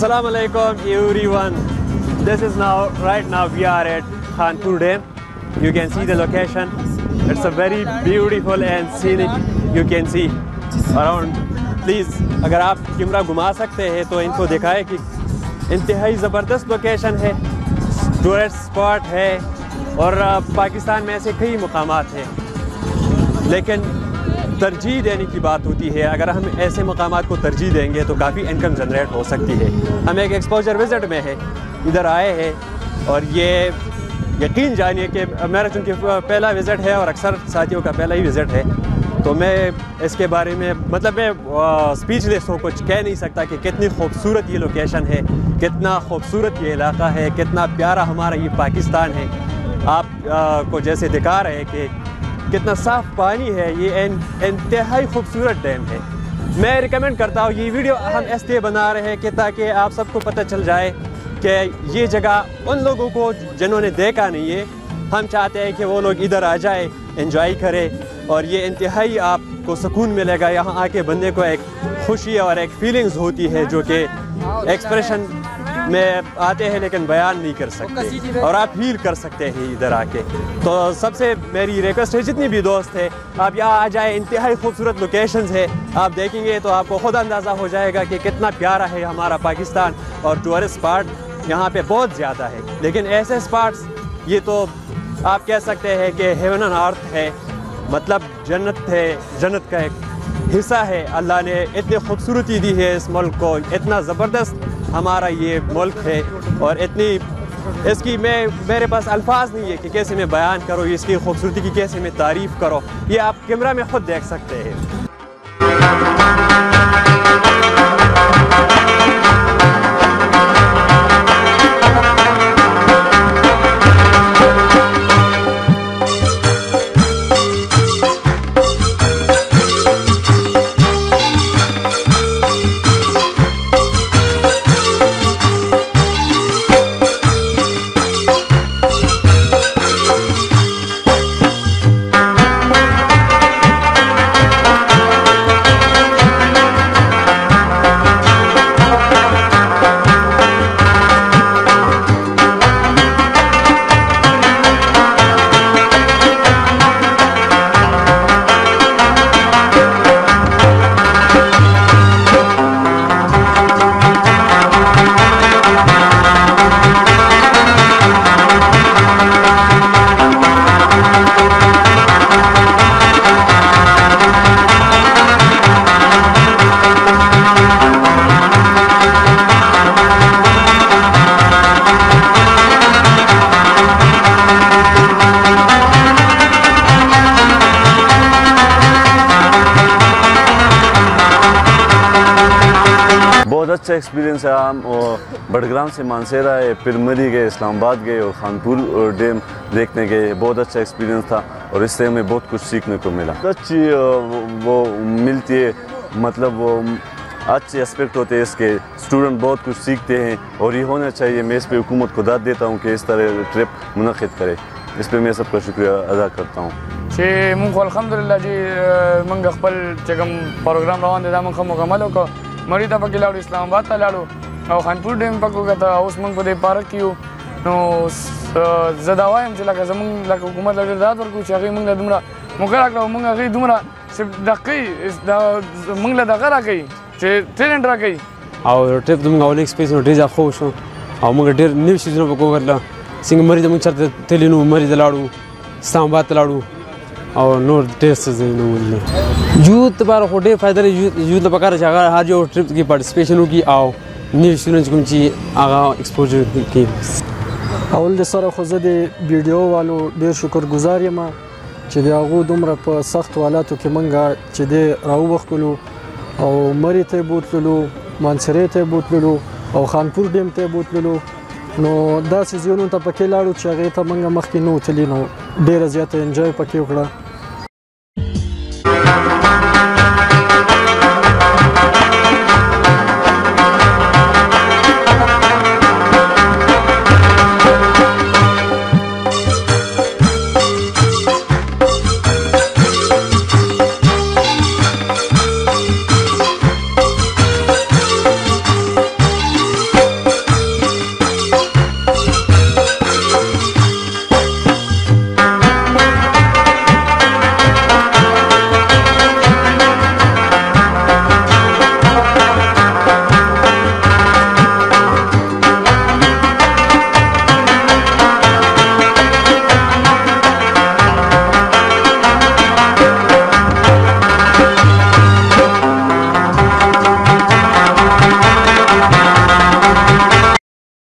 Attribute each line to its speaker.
Speaker 1: Assalamu alaikum everyone. This is right now we are at Khanpur Dam. You can see the location. It's a very beautiful and scenic. You can see around. Please अगर आप कैमरा घुमा सकते हैं तो इनको दिखाएं कि इंतहाई ज़बरदस्त लोकेशन है, टूरिस्ट स्पॉट है और पाकिस्तान में ऐसे कई मकामात हैं, लेकिन तरजीह देने की बात होती है। अगर हम ऐसे मकामात को तरजीह देंगे तो काफ़ी इनकम जनरेट हो सकती है। हम एक एक्सपोजर विज़िट में है, इधर आए हैं और ये यकीन जानिए कि मेरा चूँकि पहला विज़िट है और अक्सर साथियों का पहला ही विज़िट है, तो मैं इसके बारे में मतलब मैं स्पीचलेस हूँ, कुछ कह नहीं सकता कि कितनी खूबसूरत ये लोकेशन है, कितना खूबसूरत ये इलाका है, कितना प्यारा हमारा ये पाकिस्तान है। आप को जैसे दिखा रहे हैं कि कितना साफ़ पानी है, ये इंतहाई खूबसूरत डैम है। मैं रिकमेंड करता हूँ ये वीडियो हम इसलिए बना रहे हैं कि ताकि आप सबको पता चल जाए कि ये जगह उन लोगों को जिन्होंने देखा नहीं है, हम चाहते हैं कि वो लोग इधर आ जाए, एंजॉय करें और ये इंतहाई आपको सुकून मिलेगा। यहाँ आके बंदे को एक खुशी और एक फीलिंग्स होती है जो कि एक्सप्रेशन में आते हैं लेकिन बयान नहीं कर सकते, और आप फील कर सकते हैं इधर आके। तो सबसे मेरी रिक्वेस्ट है, जितनी भी दोस्त है आप यहाँ आ जाए। इंतहाई खूबसूरत लोकेशंस है, आप देखेंगे तो आपको खुद अंदाज़ा हो जाएगा कि कितना प्यारा है हमारा पाकिस्तान। और टूरिस्ट स्पॉट यहाँ पे बहुत ज़्यादा है, लेकिन ऐसे स्पॉट्स ये तो आप कह सकते हैं कि हेवन एंड अर्थ है, मतलब जन्नत है, जन्नत का एक हिस्सा है। अल्लाह ने इतनी खूबसूरती दी है इस मुल्क को, इतना ज़बरदस्त हमारा ये मुल्क है और इतनी इसकी मेरे पास अल्फाज नहीं है कि कैसे मैं बयान करूँ, इसकी खूबसूरती की कैसे मैं तारीफ़ करूँ। ये आप कैमरा में ख़ुद देख सकते हैं।
Speaker 2: बहुत अच्छा एक्सपीरियंस है। हम बड़ग्राम से मानसेरा है, फिर मरी गए, इस्लामाबाद गए और खानपुर डैम देखने गए। बहुत अच्छा एक्सपीरियंस था और इससे हमें बहुत कुछ सीखने को मिला। अच्छी वो मिलती है, मतलब वो अच्छे एस्पेक्ट होते हैं इसके, स्टूडेंट बहुत कुछ सीखते हैं और ये होना चाहिए। मैं इस पर हुकूमत को दाद देता हूँ कि इस तरह ट्रिप मुनक़िद करे। इस पर मैं सबका शुक्रिया अदा करता हूँ।
Speaker 3: چې مونږ الحمدلله چې مونږ خپل چې کوم پروګرام روان دی دا مونږ مکمل وکړو. مری ته پکې لاړو، اسلام آباد ته لاړو او خانپور ډیم پکې وکړه. اوس مونږ په دې پارک کې یو. نو زه دا وایم چې لکه زمونږ لکه حکومت له ډېر داد ورکړو چې هغوی مونږ له دومره موقع راکړه او مونږ هغوی دومره مونږ له دغه راکوي چې ټریننګ راکوي.
Speaker 4: او ټریپ زموږ اول ایکسپیرینس ډېر زیات ښه شو او مونږ ډېر نوي څیزونه پکې وکړل. څنګه مری ته مونږ چېرته تللي نو، مری ته لاړو، اسلام آباد ته لاړو او نور ډېر څه ځایونه ولیدل. یوت لپاره خو ډېر فایده لري. یوت له پکار چې هغه هر یو ټریپ کې پارټیسپیشن وکړي او نوي څیزونه کوم چې هغه ایکسپوجر کړي.
Speaker 5: اول د سره خو زه د ویډیو والو ډېر شکرګزار یم چې د هغو دومره په سختو حالاتو کې موږ چې دی راوبخلو او مرې ته یې بوتللو، مانسرې ته یې بوتللو او خانپور ډیم ته یې بوتللو. نو داسې ځایونو ته پکې لاړو چې هغې ته موږ مخکې نه وتلي، نو ډېره زیاته انجوی پکې وکړه.